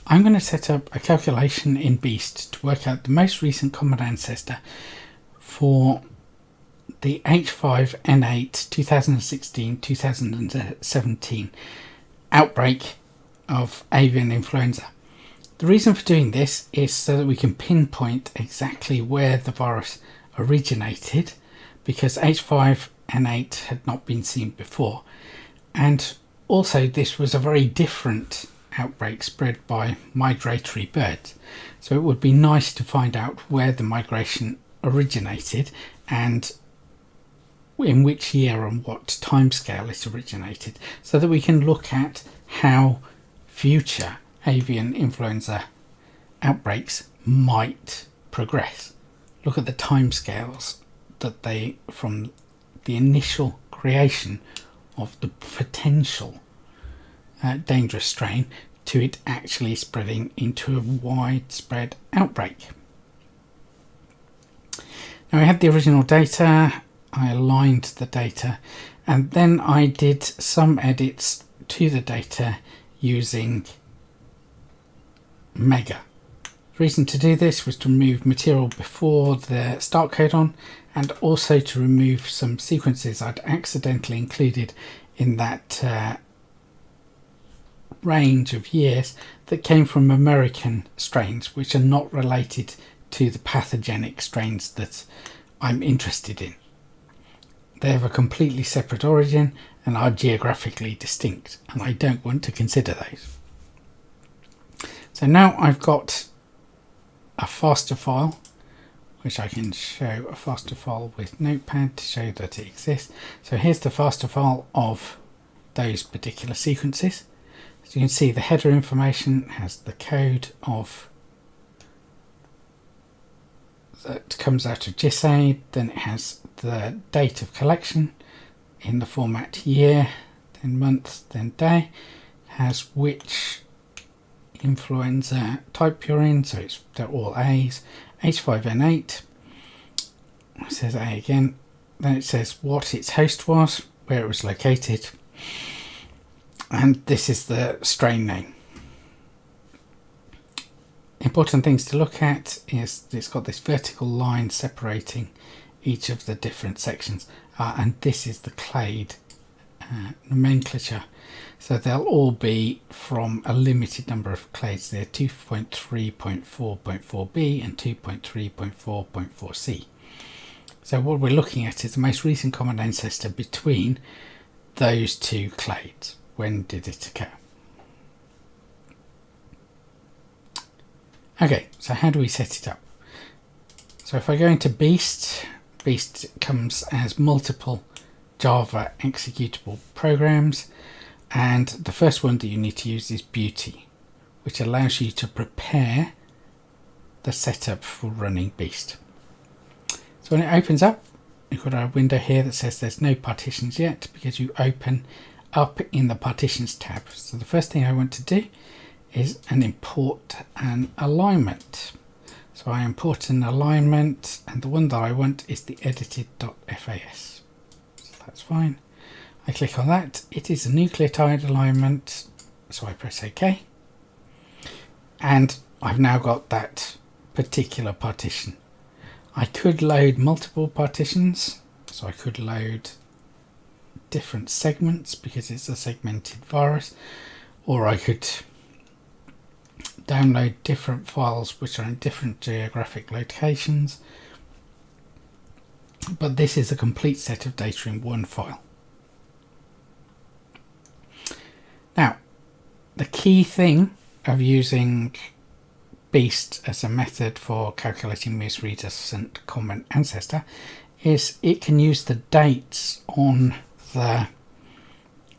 I'm going to set up a calculation in BEAST to work out the most recent common ancestor for the H5N8 2016-2017 outbreak of avian influenza. The reason for doing this is so that we can pinpoint exactly where the virus originated, because H5N8 had not been seen before, and also this was a very different outbreak spread by migratory birds, so it would be nice to find out where the migration originated and in which year and what timescale it originated, so that we can look at how future avian influenza outbreaks might progress. Look at the timescales that they, from the initial creation of the potential dangerous strain to it actually spreading into a widespread outbreak. Now, I had the original data, I aligned the data, and then I did some edits to the data using Mega. The reason to do this was to remove material before the start codon, and also to remove some sequences I'd accidentally included in that range of years that came from American strains, which are not related to the pathogenic strains that I'm interested in. They have a completely separate origin and are geographically distinct, and I don't want to consider those. So now I've got a FASTA file, which I can show a FASTA file with Notepad to show that it exists. So here's the FASTA file of those particular sequences. As you can see, the header information has the code of that comes out of GISAID, then it has the date of collection in the format year, then month, then day. It has which influenza type you're in, so they're all A's. H5N8, it says A again, then it says what its host was, where it was located, and this is the strain name. Important things to look at is it's got this vertical line separating each of the different sections, and this is the clade nomenclature. So they'll all be from a limited number of clades. They're 2.3.4.4b and 2.3.4.4c. So what we're looking at is the most recent common ancestor between those two clades. When did it occur? Okay, so how do we set it up? So if I go into BEAST, BEAST comes as multiple Java executable programs, and the first one that you need to use is Beauti, which allows you to prepare the setup for running BEAST. So when it opens up, you've got a window here that says there's no partitions yet, because you open up in the partitions tab. So the first thing I want to do is an import an alignment. So I import an alignment, and the one that I want is the edited.fas. So that's fine. I click on that. It is a nucleotide alignment, so I press OK. And I've now got that particular partition. I could load multiple partitions, so I could load different segments because it's a segmented virus, or I could download different files which are in different geographic locations, but this is a complete set of data in one file. Now, the key thing of using BEAST as a method for calculating most recent common ancestor is it can use the dates on the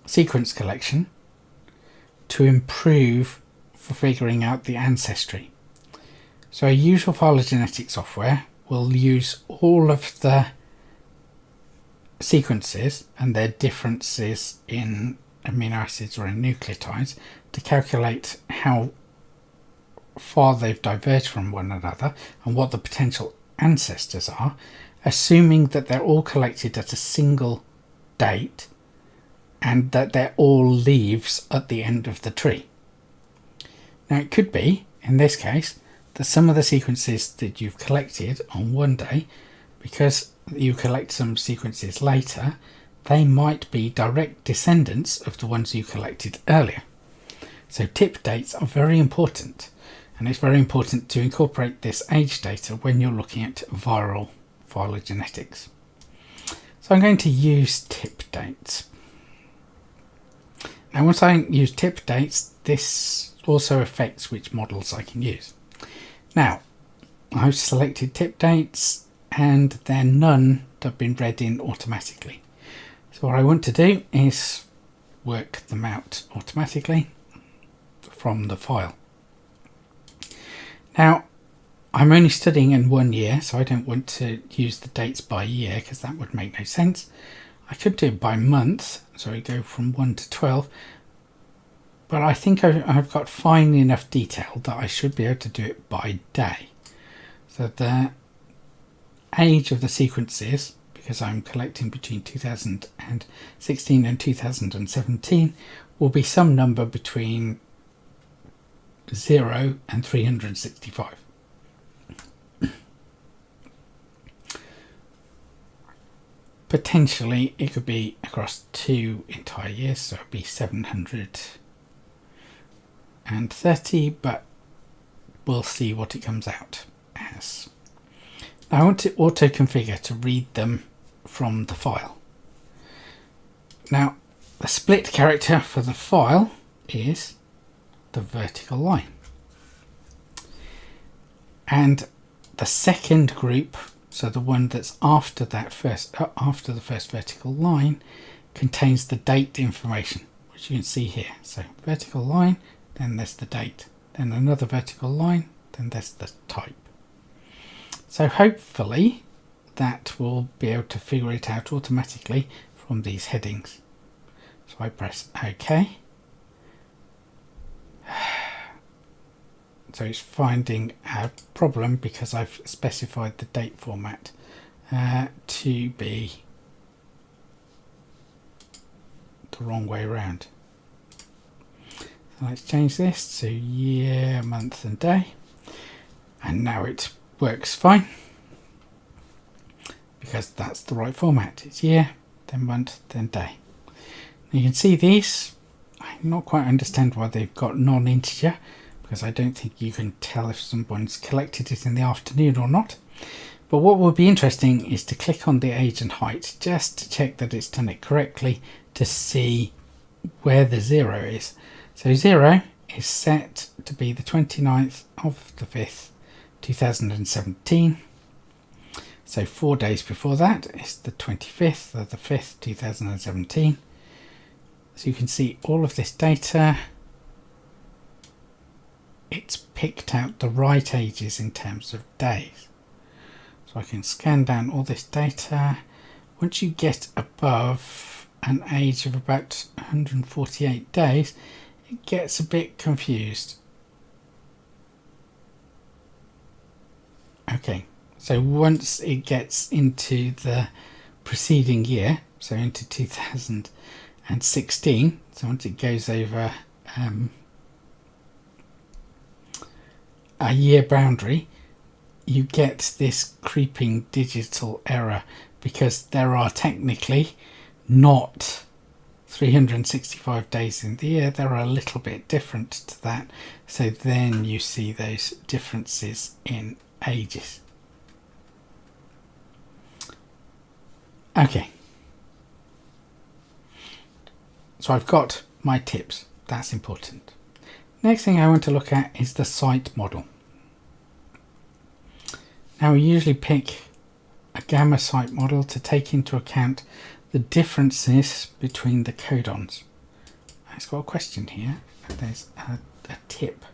sequence collection to improve for figuring out the ancestry. So a usual phylogenetic software will use all of the sequences and their differences in amino acids or in nucleotides to calculate how far they've diverged from one another and what the potential ancestors are, assuming that they're all collected at a single date and that they're all leaves at the end of the tree. Now it could be, in this case, that some of the sequences that you've collected on one day, because you collect some sequences later, they might be direct descendants of the ones you collected earlier. So tip dates are very important, and it's very important to incorporate this age data when you're looking at viral phylogenetics. So I'm going to use tip dates. Now once I use tip dates, this also affects which models I can use. Now I've selected tip dates and they're none that have been read in automatically. So what I want to do is work them out automatically from the file. Now I'm only studying in 1 year, so I don't want to use the dates by year because that would make no sense. I could do it by month, so we go from 1 to 12, but I think I've got fine enough detail that I should be able to do it by day. So the age of the sequences, because I'm collecting between 2016 and 2017, will be some number between 0 and 365. Potentially it could be across 2 entire years, so it would be 730, but we'll see what it comes out as. Now I want to auto configure to read them from the file. Now the split character for the file is the vertical line, and the second group, so the one that's after that after the first vertical line, contains the date information, which you can see here. So vertical line, then there's the date, then another vertical line, then there's the type. So hopefully that will be able to figure it out automatically from these headings. So I press OK. So it's finding a problem because I've specified the date format to be the wrong way around. So let's change this to year, month and day, and now it works fine because that's the right format. It's year, then month, then day. Now you can see these. I not quite understand why they've got non-integer, because I don't think you can tell if someone's collected it in the afternoon or not. But what would be interesting is to click on the age and height just to check that it's done it correctly, to see where the 0 is. So 0 is set to be the 29th of the 5th, 2017. So 4 days before that is the 25th of the 5th, 2017. So you can see all of this data. It's picked out the right ages in terms of days. So I can scan down all this data. Once you get above an age of about 148 days, it gets a bit confused. Okay, so once it gets into the preceding year, so into 2016, so once it goes over a year boundary, you get this creeping digital error because there are technically not 365 days in the year. They're a little bit different to that. So then you see those differences in ages. Okay. So I've got my tips. That's important. Next thing I want to look at is the site model. Now we usually pick a gamma site model to take into account the differences between the codons. It's got a question here. There's a tip.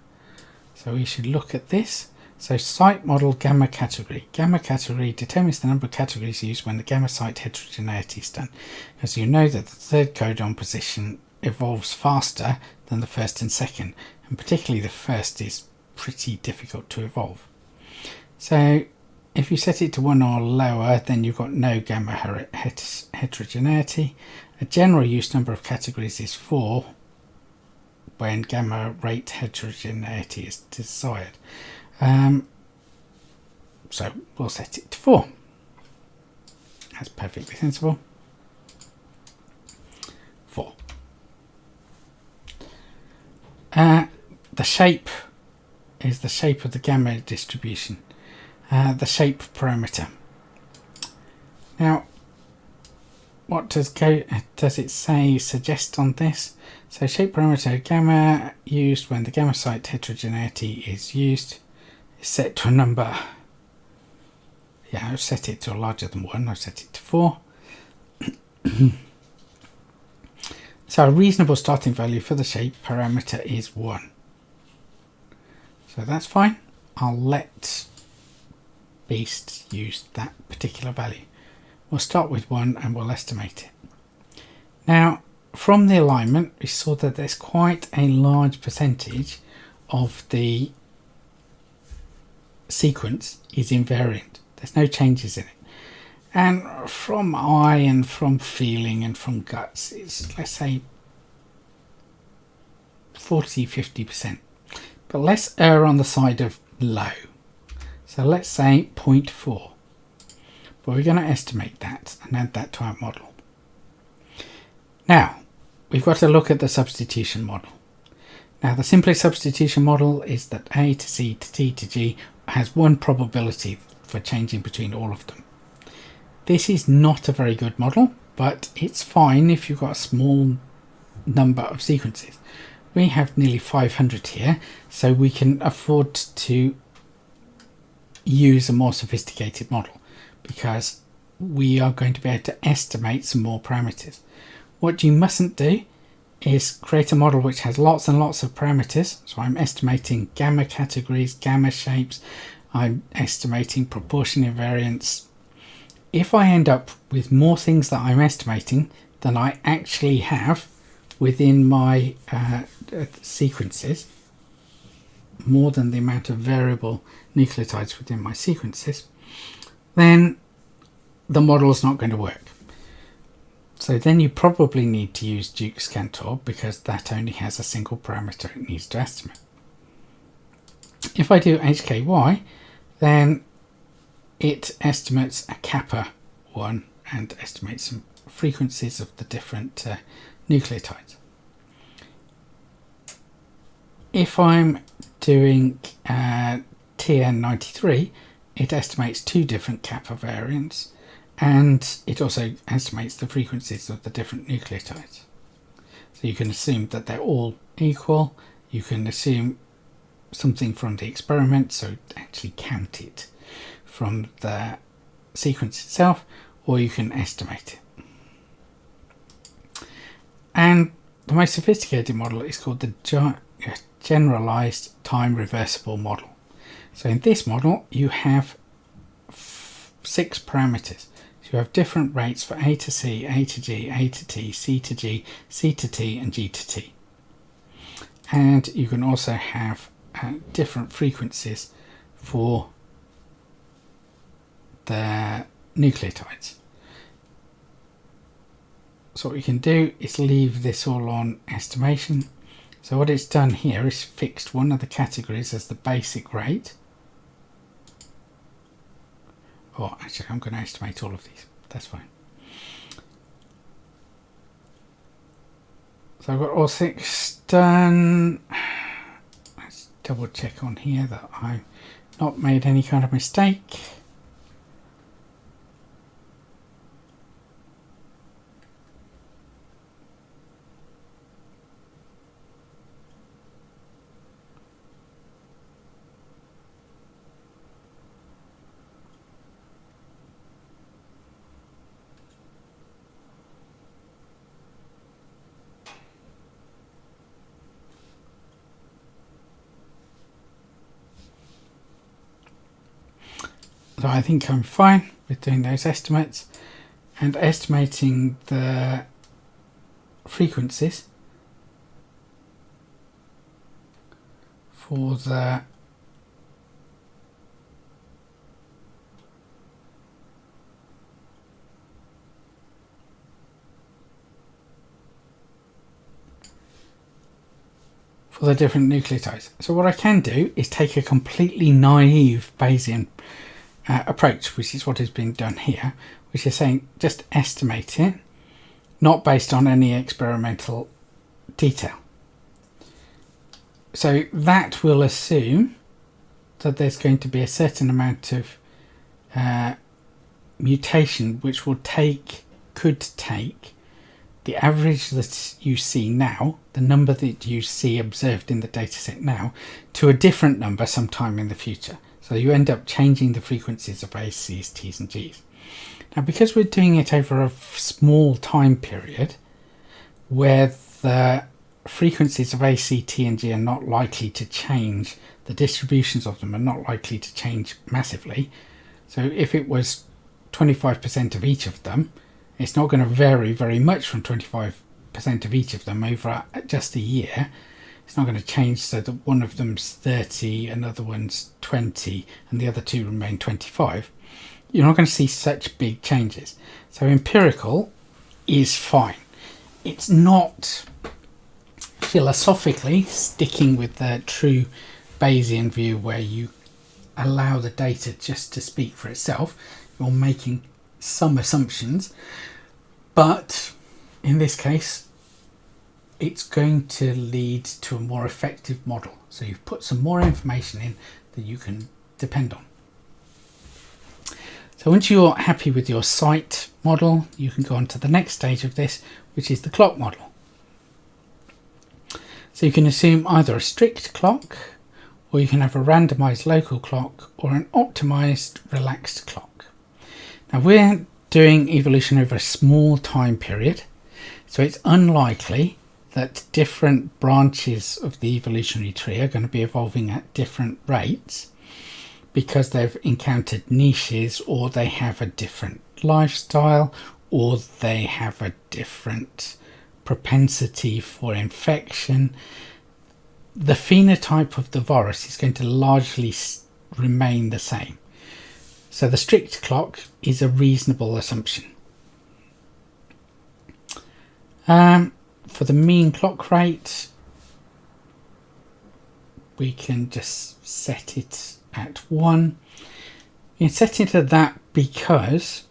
So we should look at this. So site model gamma category. Gamma category determines the number of categories used when the gamma site heterogeneity is done. As you know that the third codon position evolves faster than the first and second, and particularly the first is pretty difficult to evolve. So if you set it to 1 or lower, then you've got no gamma heterogeneity. A general use number of categories is 4 when gamma rate heterogeneity is desired. So we'll set it to 4. That's perfectly sensible. 4. The shape is the shape of the gamma distribution, the shape parameter. Now, what does it suggest on this? So shape parameter gamma used when the gamma site heterogeneity is used is set to a number. Yeah, I've set it to a larger than 1. I've set it to 4. So a reasonable starting value for the shape parameter is 1. So that's fine. I'll let BEAST use that particular value. We'll start with 1 and we'll estimate it. Now, from the alignment, we saw that there's quite a large percentage of the sequence is invariant. There's no changes in it. And from eye and from feeling and from guts, it's, let's say, 40-50%. But let's err on the side of low. So let's say 0.4. But we're going to estimate that and add that to our model. Now, we've got to look at the substitution model. Now, the simplest substitution model is that A to C to T to G has one probability for changing between all of them. This is not a very good model, but it's fine if you've got a small number of sequences. We have nearly 500 here, so we can afford to use a more sophisticated model because we are going to be able to estimate some more parameters. What you mustn't do is create a model which has lots and lots of parameters. So I'm estimating gamma categories, gamma shapes, I'm estimating proportion invariance. If I end up with more things that I'm estimating than I actually have within my sequences, more than the amount of variable nucleotides within my sequences, then the model is not going to work. So then you probably need to use Duke's Cantor because that only has a single parameter it needs to estimate. If I do HKY, then it estimates a kappa 1 and estimates some frequencies of the different nucleotides. If I'm doing TN93, it estimates 2 different kappa variants and it also estimates the frequencies of the different nucleotides. So you can assume that they're all equal. You can assume something from the experiment, so actually count it from the sequence itself, or you can estimate it. And the most sophisticated model is called the generalized time reversible model. So in this model you have 6 parameters. So you have different rates for A to C, A to G, A to T, C to G, C to T and G to T. And you can also have different frequencies for the nucleotides. So what we can do is leave this all on estimation. So what it's done here is fixed one of the categories as the basic rate. Oh, actually I'm going to estimate all of these. That's fine. So I've got all 6 done. Let's double check on here that I've not made any kind of mistake. So I think I'm fine with doing those estimates and estimating the frequencies for the for the different nucleotides. So what I can do is take a completely naive Bayesian approach, which is what has been done here, which is saying just estimate it, not based on any experimental detail. So that will assume that there's going to be a certain amount of mutation which will could take the average that you see now, the number that you see observed in the dataset now, to a different number sometime in the future. So you end up changing the frequencies of A's, C's, T's and G's. Now because we're doing it over a small time period where the frequencies of A, C, T and G are not likely to change, the distributions of them are not likely to change massively. So if it was 25% of each of them, it's not going to vary very much from 25% of each of them over just a year. It's not going to change so that one of them's 30, another one's 20 and the other two remain 25. You're not going to see such big changes. So empirical is fine. It's not philosophically sticking with the true Bayesian view where you allow the data just to speak for itself. You're making some assumptions, but in this case it's going to lead to a more effective model. So you've put some more information in that you can depend on. So once you're happy with your site model, you can go on to the next stage of this, which is the clock model. So you can assume either a strict clock, or you can have a randomized local clock, or an optimized relaxed clock. Now we're doing evolution over a small time period, so it's unlikely that different branches of the evolutionary tree are going to be evolving at different rates because they've encountered niches, or they have a different lifestyle, or they have a different propensity for infection. The phenotype of the virus is going to largely remain the same. So the strict clock is a reasonable assumption. For the mean clock rate, we can just set it at 1. You can set it at that because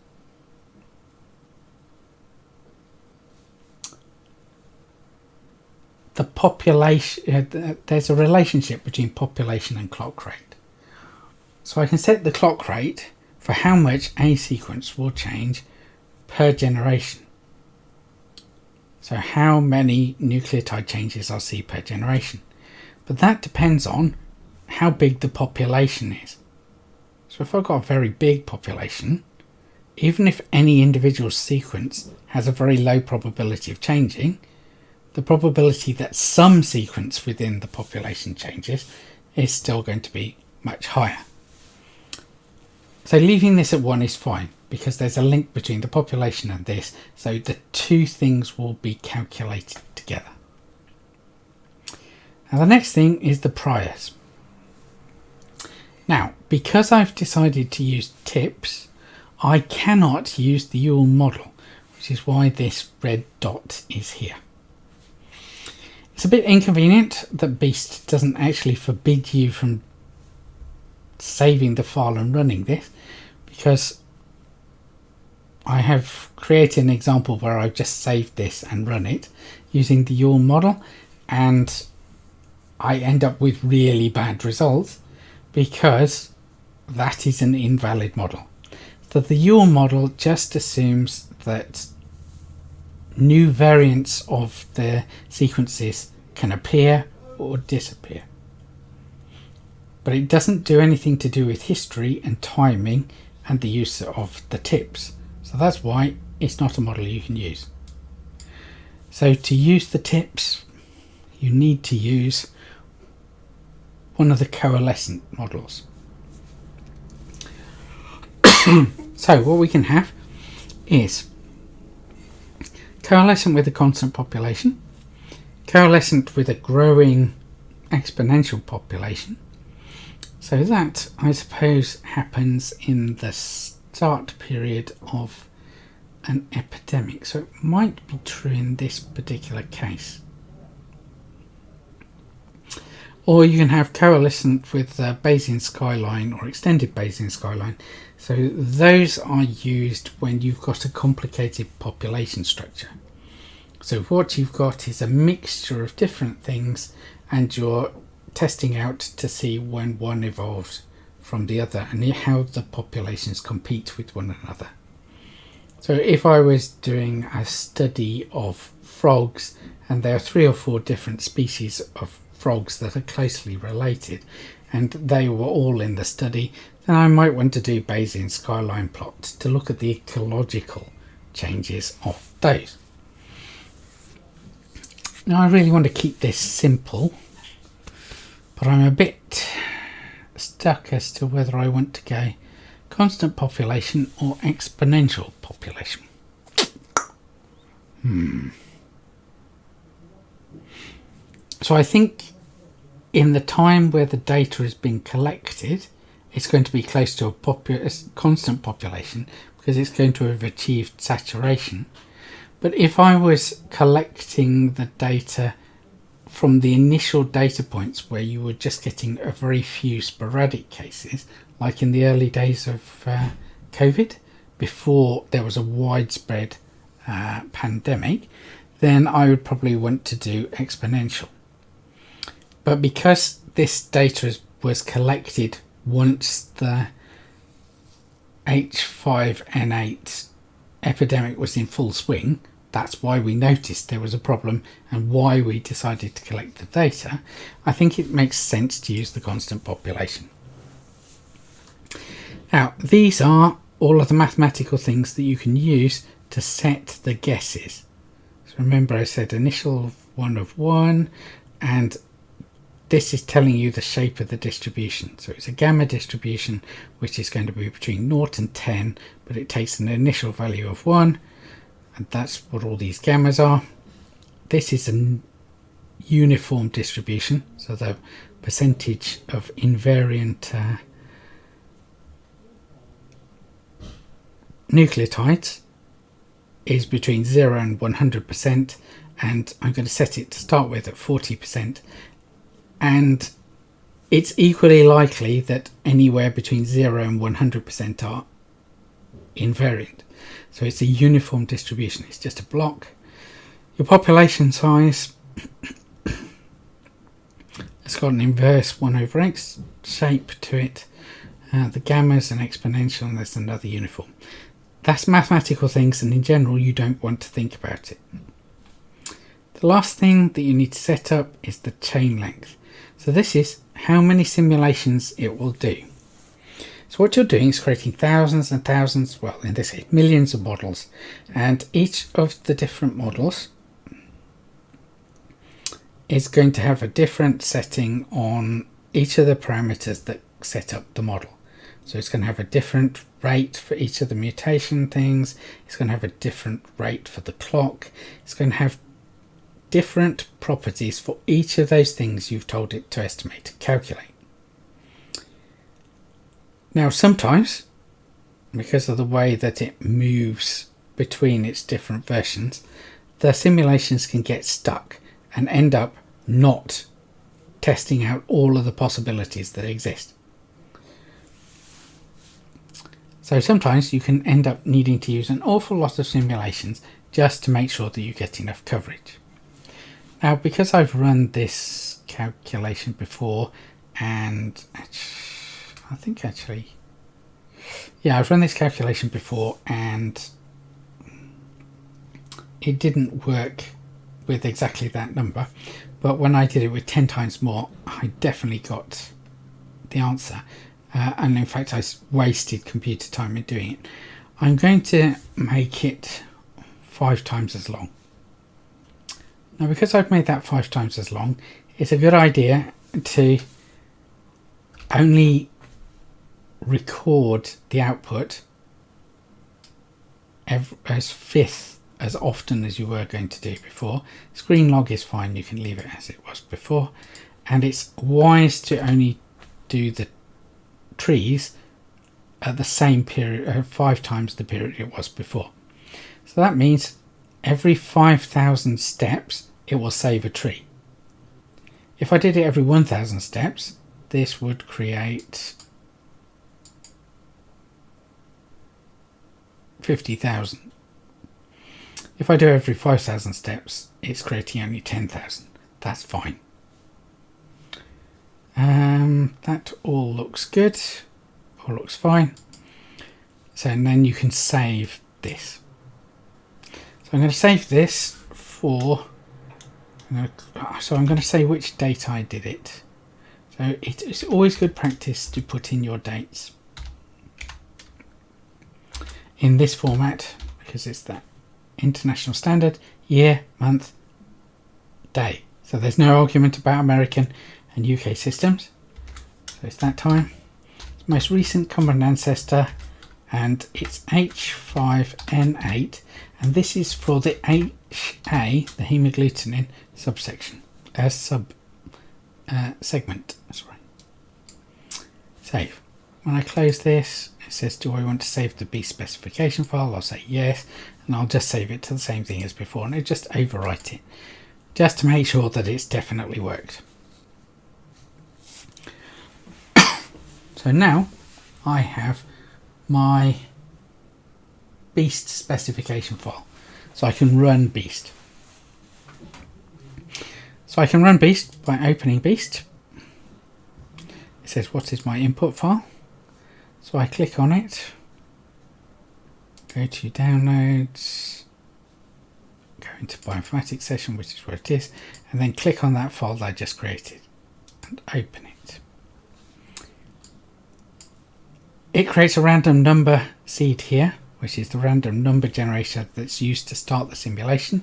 the population, there's a relationship between population and clock rate. So I can set the clock rate for how much a sequence will change per generation. So how many nucleotide changes I'll see per generation. But that depends on how big the population is. So if I've got a very big population, even if any individual sequence has a very low probability of changing, the probability that some sequence within the population changes is still going to be much higher. So leaving this at 1 is fine, because there's a link between the population and this, so the two things will be calculated together. Now the next thing is the priors. Now, because I've decided to use tips, I cannot use the Yule model, which is why this red dot is here. It's a bit inconvenient that BEAST doesn't actually forbid you from saving the file and running this, because I have created an example where I've just saved this and run it using the Yule model, and I end up with really bad results because that is an invalid model. So the Yule model just assumes that new variants of the sequences can appear or disappear, but it doesn't do anything to do with history and timing and the use of the tips. So that's why it's not a model you can use. So to use the tips, you need to use one of the coalescent models. So what we can have is coalescent with a constant population, coalescent with a growing exponential population. So that, I suppose, happens in the start period of an epidemic. So it might be true in this particular case. Or you can have coalescent with Bayesian skyline or extended Bayesian skyline. So those are used when you've got a complicated population structure. So what you've got is a mixture of different things, and you're testing out to see when one evolves from the other and how the populations compete with one another. So if I was doing a study of frogs, and there are 3 or 4 different species of frogs that are closely related, and they were all in the study, then I might want to do Bayesian skyline plots to look at the ecological changes of those. Now I really want to keep this simple, but I'm a bit stuck as to whether I want to go constant population or exponential population. So I think in the time where the data is being collected, it's going to be close to a constant population because it's going to have achieved saturation. But if I was collecting the data from the initial data points where you were just getting a very few sporadic cases, like in the early days of COVID, before there was a widespread pandemic, then I would probably want to do exponential. But because this data was collected once the H5N8 epidemic was in full swing, that's why we noticed there was a problem and why we decided to collect the data, I think it makes sense to use the constant population. Now, these are all of the mathematical things that you can use to set the guesses. So remember I said initial one of 1, and this is telling you the shape of the distribution. So it's a gamma distribution, which is going to be between 0 and 10, but it takes an initial value of 1, and that's what all these gammas are. This is a uniform distribution, so the percentage of invariant nucleotides is between 0 and 100%, and I'm going to set it to start with at 40%. And it's equally likely that anywhere between 0 and 100% are invariant. So it's a uniform distribution, it's just a block. Your population size has got an inverse 1 over x shape to it. The gamma's an exponential, and there's another uniform. That's mathematical things, and in general you don't want to think about it. The last thing that you need to set up is the chain length. So this is how many simulations it will do. So what you're doing is creating thousands and thousands, well in this case millions of models, and each of the different models is going to have a different setting on each of the parameters that set up the model. So it's going to have a different rate for each of the mutation things, it's going to have a different rate for the clock, it's going to have different properties for each of those things you've told it to estimate, to calculate. Now sometimes, because of the way that it moves between its different versions, the simulations can get stuck and end up not testing out all of the possibilities that exist. So sometimes you can end up needing to use an awful lot of simulations just to make sure that you get enough coverage. Now, because I've run this calculation before, and I've run this calculation before and it didn't work with exactly that number, but when I did it with 10 times more, I definitely got the answer, and in fact I wasted computer time in doing it. I'm going to make it 5 times as long. Now, because I've made that 5 times as long, it's a good idea to only record the output as fifth as often as you were going to do before. Screen log is fine, you can leave it as it was before, and it's wise to only do the trees at the same period, 5 times the period it was before. So that means every 5,000 steps it will save a tree. If I did it every 1000 steps, this would create 50,000. If I do every 5,000 steps, it's creating only 10,000. That's fine. That all looks good. All looks fine. So and then you can save this. So I'm going to save this for. So I'm going to say which date I did it. So it's always good practice to put in your dates in this format, because it's that international standard: year, month, day. So there's no argument about American and UK systems. So it's that time. It's most recent common ancestor, and it's H5N8, and this is for the HA, the hemagglutinin subsection, segment. Sorry. Save. When I close this, it says, do I want to save the BEAST specification file? I'll say yes, and I'll just save it to the same thing as before, and it'll just overwrite it, just to make sure that it's definitely worked. So now I have my BEAST specification file, so I can run BEAST. So I can run BEAST by opening BEAST. It says, what is my input file? So I click on it, go to downloads, go into bioinformatics session, which is where it is, and then click on that file that I just created and open it. It creates a random number seed here, which is the random number generator that's used to start the simulation.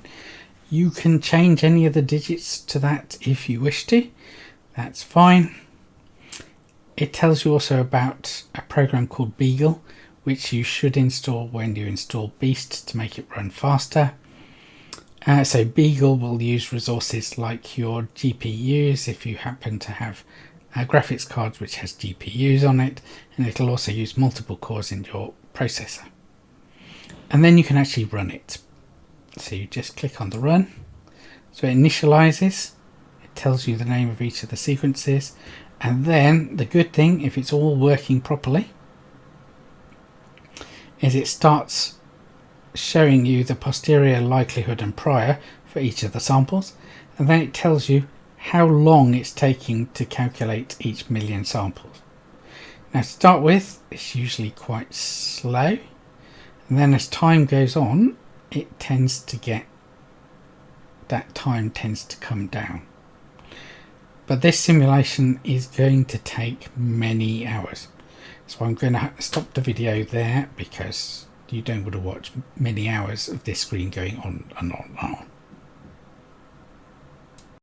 You can change any of the digits to that if you wish to. That's fine. It tells you also about a program called Beagle, which you should install when you install BEAST to make it run faster. So Beagle will use resources like your GPUs if you happen to have graphics cards which has GPUs on it, and it'll also use multiple cores in your processor. And then you can actually run it. So you just click on the run. So it initializes, it tells you the name of each of the sequences, and then the good thing, if it's all working properly, is it starts showing you the posterior likelihood and prior for each of the samples, and then it tells you how long it's taking to calculate each million samples. Now to start with, it's usually quite slow, and then as time goes on, it tends to get, that time tends to come down. But this simulation is going to take many hours. So I'm going to stop the video there, because you don't want to watch many hours of this screen going on and on and on.